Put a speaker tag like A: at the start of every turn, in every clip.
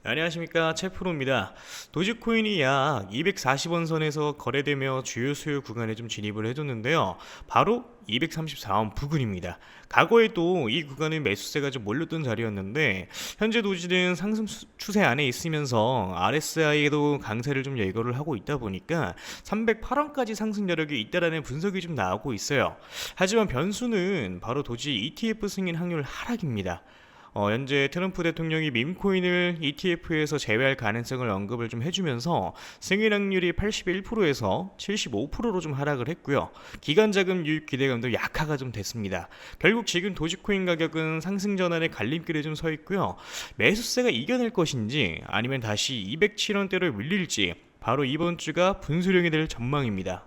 A: 안녕하십니까, 채프로입니다. 도지코인이 약 240원 선에서 거래되며 주요 수요 구간에 좀 진입을 해줬는데요. 바로 234원 부근입니다. 과거에도 이 구간은 매수세가 좀 몰렸던 자리였는데 현재 도지는 상승 추세 안에 있으면서 RSI에도 강세를 좀 예고를 하고 있다 보니까 308원까지 상승 여력이 있다라는 분석이 좀 나오고 있어요. 하지만 변수는 바로 도지 ETF 승인 확률 하락입니다. 현재 트럼프 대통령이 밈코인을 ETF에서 제외할 가능성을 언급을 좀 해주면서 승인 확률이 81%에서 75%로 좀 하락을 했고요. 기관 자금 유입 기대감도 약화가 좀 됐습니다. 결국 지금 도지코인 가격은 상승 전환의 갈림길에 좀 서 있고요. 매수세가 이겨낼 것인지 아니면 다시 207원대로 밀릴지 바로 이번 주가 분수령이 될 전망입니다.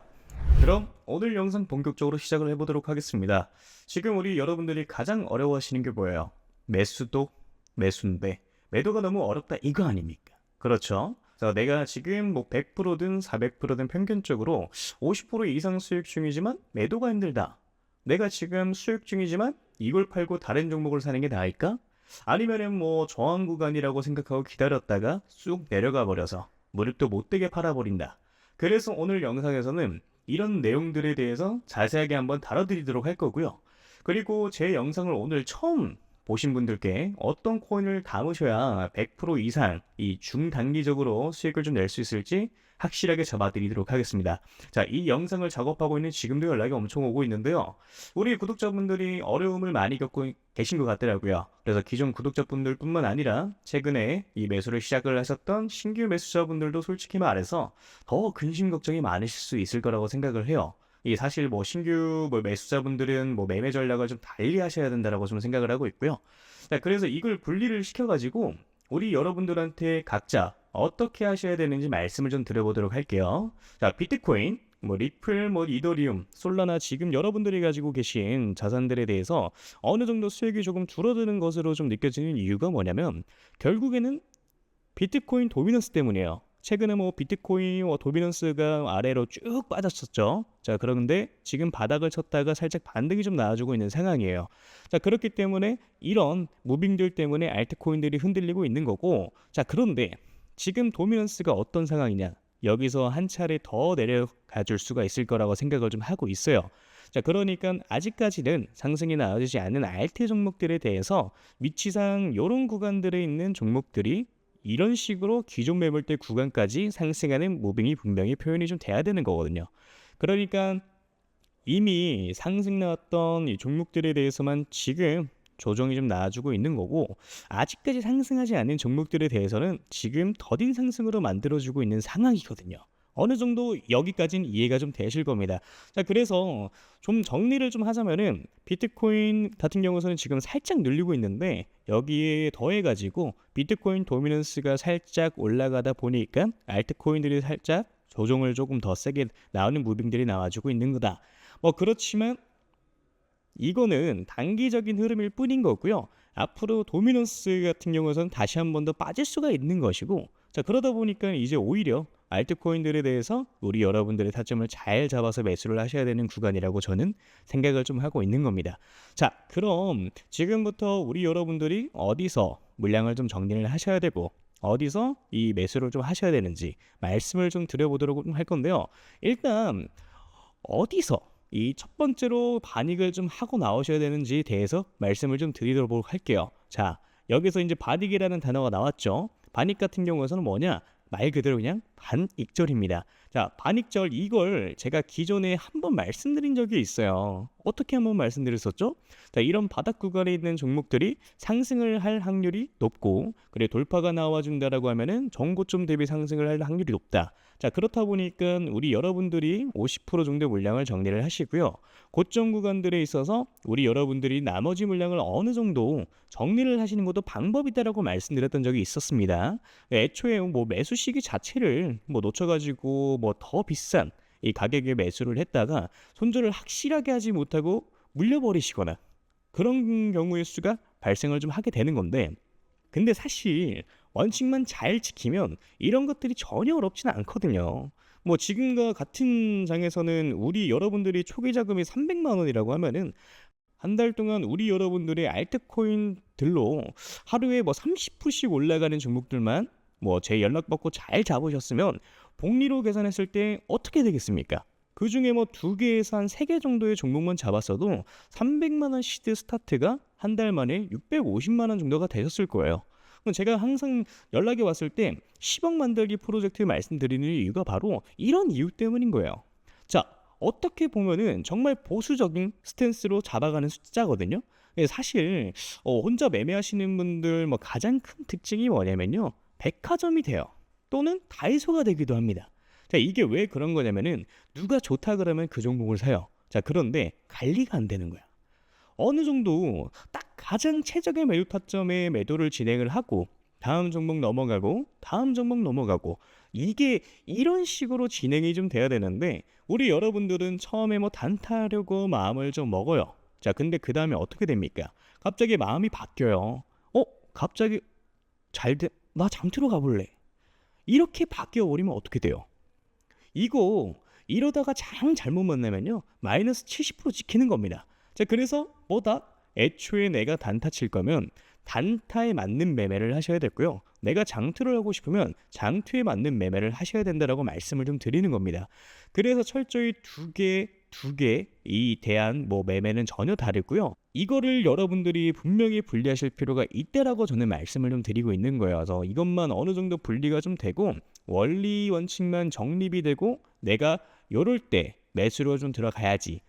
A: 그럼 오늘 영상 본격적으로 시작을 해보도록 하겠습니다. 지금 우리 여러분들이 가장 어려워하시는 게 뭐예요? 매수도 매수인데 매도가 너무 어렵다 이거 아닙니까? 그렇죠? 자, 내가 지금 뭐 100%든 400%든 평균적으로 50% 이상 수익 중이지만 매도가 힘들다. 내가 지금 수익 중이지만 이걸 팔고 다른 종목을 사는 게 나을까? 아니면은 뭐 저항 구간이라고 생각하고 기다렸다가 쑥 내려가 버려서 무릎도 못되게 팔아버린다. 그래서 오늘 영상에서는 이런 내용들에 대해서 자세하게 한번 다뤄드리도록 할 거고요. 그리고 제 영상을 오늘 처음 보신 분들께 어떤 코인을 담으셔야 100% 이상 이 중단기적으로 수익을 좀 낼 수 있을지 확실하게 잡아드리도록 하겠습니다. 자, 이 영상을 작업하고 있는 지금도 연락이 엄청 오고 있는데요. 우리 구독자분들이 어려움을 많이 겪고 계신 것 같더라고요. 그래서 기존 구독자분들 뿐만 아니라 최근에 이 매수를 시작을 하셨던 신규 매수자분들도 솔직히 말해서 더 근심 걱정이 많으실 수 있을 거라고 생각을 해요. 이 사실 뭐 신규 매수자분들은 뭐 매매 전략을 좀 달리 하셔야 된다라고 좀 생각을 하고 있고요. 자, 그래서 이걸 분리를 시켜가지고 우리 여러분들한테 각자 어떻게 하셔야 되는지 말씀을 좀 드려보도록 할게요. 자, 비트코인, 뭐 리플, 뭐 이더리움, 솔라나 지금 여러분들이 가지고 계신 자산들에 대해서 어느 정도 수익이 조금 줄어드는 것으로 좀 느껴지는 이유가 뭐냐면 결국에는 비트코인 도미넌스 때문이에요. 최근에 뭐 비트코인 도미넌스가 아래로 쭉 빠졌었죠. 자, 그런데 지금 바닥을 쳤다가 살짝 반등이 좀 나와주고 있는 상황이에요. 자, 그렇기 때문에 이런 무빙들 때문에 알트코인들이 흔들리고 있는 거고, 자, 그런데 지금 도미넌스가 어떤 상황이냐? 여기서 한 차례 더 내려가 줄 수가 있을 거라고 생각을 좀 하고 있어요. 자, 그러니까 아직까지는 상승이 나와주지 않는 알트 종목들에 대해서 위치상 이런 구간들에 있는 종목들이 이런 식으로 기존 매물대 구간까지 상승하는 무빙이 분명히 표현이 좀 돼야 되는 거거든요. 그러니까 이미 상승 나왔던 이 종목들에 대해서만 지금 조정이 좀 나와주고 있는 거고, 아직까지 상승하지 않는 종목들에 대해서는 지금 더딘 상승으로 만들어주고 있는 상황이거든요. 어느 정도 여기까지는 이해가 좀 되실 겁니다. 자, 그래서 좀 정리를 좀 하자면은 비트코인 같은 경우에는 지금 살짝 늘리고 있는데 여기에 더해가지고 비트코인 도미넌스가 살짝 올라가다 보니까 알트코인들이 살짝 조정을 조금 더 세게 나오는 무빙들이 나와주고 있는 거다. 뭐 그렇지만 이거는 단기적인 흐름일 뿐인 거고요. 앞으로 도미넌스 같은 경우에는 다시 한 번 더 빠질 수가 있는 것이고, 자, 그러다 보니까 이제 오히려 알트코인들에 대해서 우리 여러분들의 타점을 잘 잡아서 매수를 하셔야 되는 구간이라고 저는 생각을 좀 하고 있는 겁니다. 자, 그럼 지금부터 우리 여러분들이 어디서 물량을 좀 정리를 하셔야 되고 어디서 이 매수를 좀 하셔야 되는지 말씀을 좀 드려보도록 할 건데요. 일단 어디서 이 첫 번째로 반익을 좀 하고 나오셔야 되는지에 대해서 말씀을 좀 드리도록 할게요. 자, 여기서 이제 반익이라는 단어가 나왔죠. 반익 같은 경우에는 뭐냐? 말 그대로 그냥 반익절입니다. 자, 반익절 이걸 제가 기존에 한번 말씀드린 적이 있어요. 어떻게 한번 말씀드렸었죠? 자, 이런 바닥 구간에 있는 종목들이 상승을 할 확률이 높고, 그래 돌파가 나와준다라고 하면은 전고점 대비 상승을 할 확률이 높다. 자, 그렇다 보니까 우리 여러분들이 50% 정도 물량을 정리를 하시고요. 고점 구간들에 있어서 우리 여러분들이 나머지 물량을 어느 정도 정리를 하시는 것도 방법이다라고 말씀드렸던 적이 있었습니다. 애초에 뭐 매수 시기 자체를 뭐 놓쳐가지고 뭐 더 비싼 이 가격에 매수를 했다가 손절을 확실하게 하지 못하고 물려버리시거나 그런 경우의 수가 발생을 좀 하게 되는 건데, 근데 사실 원칙만 잘 지키면 이런 것들이 전혀 어렵지는 않거든요. 뭐 지금과 같은 장에서는 우리 여러분들이 초기 자금이 300만 원이라고 하면은 한 달 동안 우리 여러분들의 알트코인들로 하루에 뭐 30%씩 올라가는 종목들만 뭐 제 연락 받고 잘 잡으셨으면 복리로 계산했을 때 어떻게 되겠습니까? 그 중에 뭐 2개에서 한 3개 정도의 종목만 잡았어도 300만 원 시드 스타트가 한 달 만에 650만 원 정도가 되셨을 거예요. 그럼 제가 항상 연락이 왔을 때 10억 만들기 프로젝트 말씀드리는 이유가 바로 이런 이유 때문인 거예요. 자, 어떻게 보면은 정말 보수적인 스탠스로 잡아가는 숫자거든요. 사실 혼자 매매하시는 분들 뭐 가장 큰 특징이 뭐냐면요, 백화점이 돼요. 또는 다이소가 되기도 합니다. 자, 이게 왜 그런 거냐면은 누가 좋다 그러면 그 종목을 사요. 자, 그런데 관리가 안 되는 거야. 어느 정도 딱 가장 최적의 매도 타점에 매도를 진행을 하고 다음 종목 넘어가고 다음 종목 넘어가고, 이게 이런 식으로 진행이 좀 돼야 되는데 우리 여러분들은 처음에 뭐 단타하려고 마음을 좀 먹어요. 자, 근데 그 다음에 어떻게 됩니까? 갑자기 마음이 바뀌어요. 갑자기 나 잠들어 가볼래. 이렇게 바뀌어 버리면 어떻게 돼요? 이거 이러다가 잘못 만나면요, 마이너스 70% 찍히는 겁니다. 자, 그래서 뭐다? 애초에 내가 단타 칠 거면 단타에 맞는 매매를 하셔야 됐고요, 내가 장투를 하고 싶으면 장투에 맞는 매매를 하셔야 된다라고 말씀을 좀 드리는 겁니다. 그래서 철저히 두 개 이 대한 뭐 매매는 전혀 다르고요. 이거를 여러분들이 분명히 분리하실 필요가 있다라고 저는 말씀을 좀 드리고 있는 거예요. 그래서 이것만 어느 정도 분리가 좀 되고 원리 원칙만 정립이 되고 내가 요럴 때 매수로 좀 들어가야지,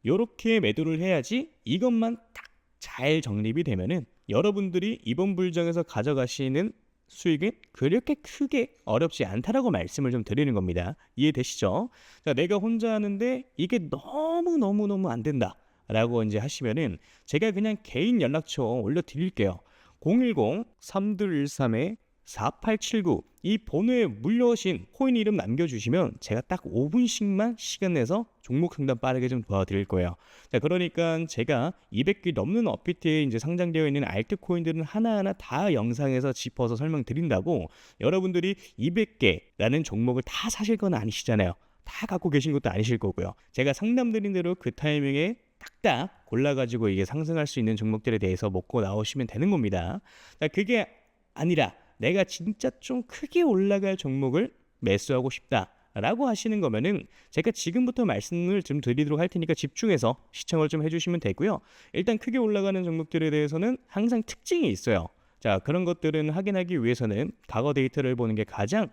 A: 요렇게 매도를 해야지, 이것만 딱 잘 정립이 되면은 여러분들이 이번 불장에서 가져가시는 수익은 그렇게 크게 어렵지 않다라고 말씀을 좀 드리는 겁니다. 이해되시죠? 자, 내가 혼자 하는데 이게 너무 안 된다 라고 이제 하시면은 제가 그냥 개인 연락처 올려드릴게요. 010-3213-4879 이 번호에 물려오신 코인 이름 남겨주시면 제가 딱 5분씩만 시간 내서 종목 상담 빠르게 좀 도와드릴 거예요. 자, 그러니까 제가 200개 넘는 업비트에 이제 상장되어 있는 알트코인들은 하나하나 다 영상에서 짚어서 설명드린다고, 여러분들이 200개라는 종목을 다 사실 건 아니시잖아요. 다 갖고 계신 것도 아니실 거고요. 제가 상담드린 대로 그 타이밍에 딱딱 골라가지고 이게 상승할 수 있는 종목들에 대해서 먹고 나오시면 되는 겁니다. 자, 그게 아니라 내가 진짜 좀 크게 올라갈 종목을 매수하고 싶다라고 하시는 거면은 제가 지금부터 말씀을 좀 드리도록 할 테니까 집중해서 시청을 좀 해주시면 되고요. 일단 크게 올라가는 종목들에 대해서는 항상 특징이 있어요. 자, 그런 것들은 확인하기 위해서는 과거 데이터를 보는 게 가장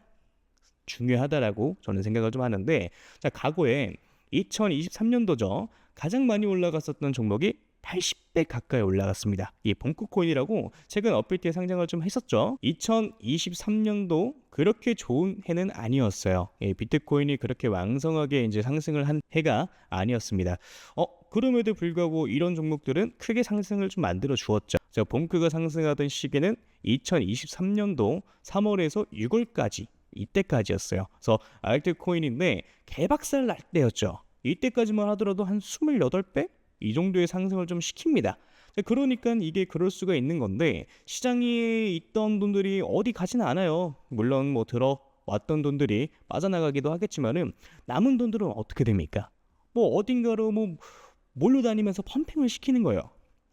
A: 중요하다라고 저는 생각을 좀 하는데, 자, 과거에 2023년도죠. 가장 많이 올라갔었던 종목이 80배 가까이 올라갔습니다. 이 벙커코인이라고 최근 업비트에 상장을 좀 했었죠. 2023년도 그렇게 좋은 해는 아니었어요. 비트코인이 그렇게 왕성하게 이제 상승을 한 해가 아니었습니다. 그럼에도 불구하고 이런 종목들은 크게 상승을 좀 만들어 주었죠. 벙커가 상승하던 시기는 2023년도 3월에서 6월까지 이때까지였어요. 그래서 알트코인인데 개박살 날 때였죠. 이때까지만 하더라도 한 28배? 이 정도의 상승을 좀 시킵니다. 그러니까 이게 그럴 수가 있는 건데, 시장에 있던 돈들이 어디 가지는 않아요. 물론 뭐 들어왔던 돈들이 빠져나가기도 하겠지만은 남은 돈들은 어떻게 됩니까? 뭐 어딘가로 뭐 몰로 다니면서 펌핑을 시키는 거예요.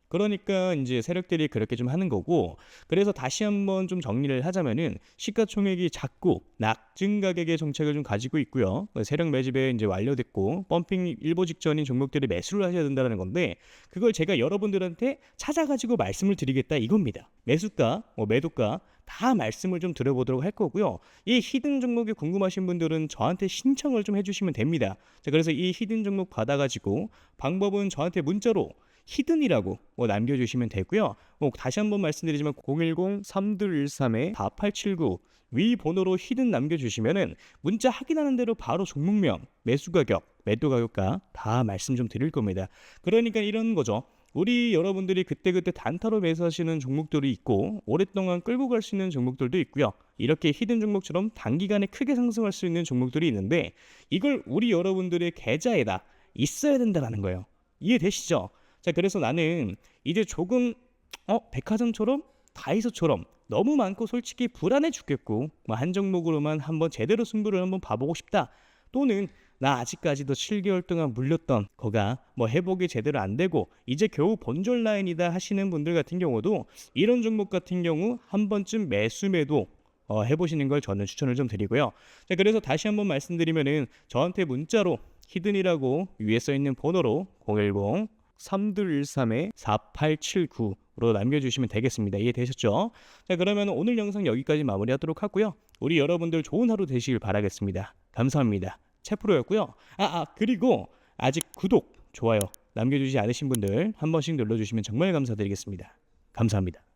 A: 그러니까 이제 세력들이 그렇게 좀 하는 거고, 그래서 다시 한번 좀 정리를 하자면은 시가총액이 작고 낙증 가격의 정책을 좀 가지고 있고요. 세력 매집에 이제 완료됐고 펌핑 일보 직전인 종목들이 매수를 하셔야 된다는 건데, 그걸 제가 여러분들한테 찾아가지고 말씀을 드리겠다 이겁니다. 매수가, 매도가 다 말씀을 좀 드려보도록 할 거고요. 이 히든 종목이 궁금하신 분들은 저한테 신청을 좀 해주시면 됩니다. 자, 그래서 이 히든 종목 받아가지고 방법은 저한테 문자로 히든이라고 남겨주시면 되고요. 다시 한번 말씀드리지만 010-3213-4879 위 번호로 히든 남겨주시면은 문자 확인하는 대로 바로 종목명, 매수 가격, 매도 가격과 다 말씀 좀 드릴 겁니다. 그러니까 이런 거죠. 우리 여러분들이 그때그때 단타로 매수하시는 종목들이 있고 오랫동안 끌고 갈 수 있는 종목들도 있고요. 이렇게 히든 종목처럼 단기간에 크게 상승할 수 있는 종목들이 있는데, 이걸 우리 여러분들의 계좌에다 있어야 된다는 거예요. 이해되시죠? 자, 그래서 나는 이제 조금 백화점처럼 다이소처럼 너무 많고 솔직히 불안해 죽겠고 한 종목으로만 한번 제대로 승부를 한번 봐보고 싶다, 또는
B: 나 아직까지도 7개월 동안 물렸던 거가 뭐 회복이 제대로 안 되고 이제 겨우 본전 라인이다 하시는 분들 같은 경우도 이런 종목 같은 경우 한 번쯤 매수 매도 해보시는 걸 저는 추천을 좀 드리고요. 자, 그래서 다시 한번 말씀드리면은 저한테 문자로 히든이라고 위에 써 있는 번호로 010 3213-4879로 남겨주시면 되겠습니다. 이해되셨죠? 자, 그러면 오늘 영상 여기까지 마무리하도록 하고요. 우리 여러분들 좋은 하루 되시길 바라겠습니다. 감사합니다. 채프로였고요. 그리고 아직 구독, 좋아요 남겨주지 않으신 분들 한 번씩 눌러주시면 정말 감사드리겠습니다. 감사합니다.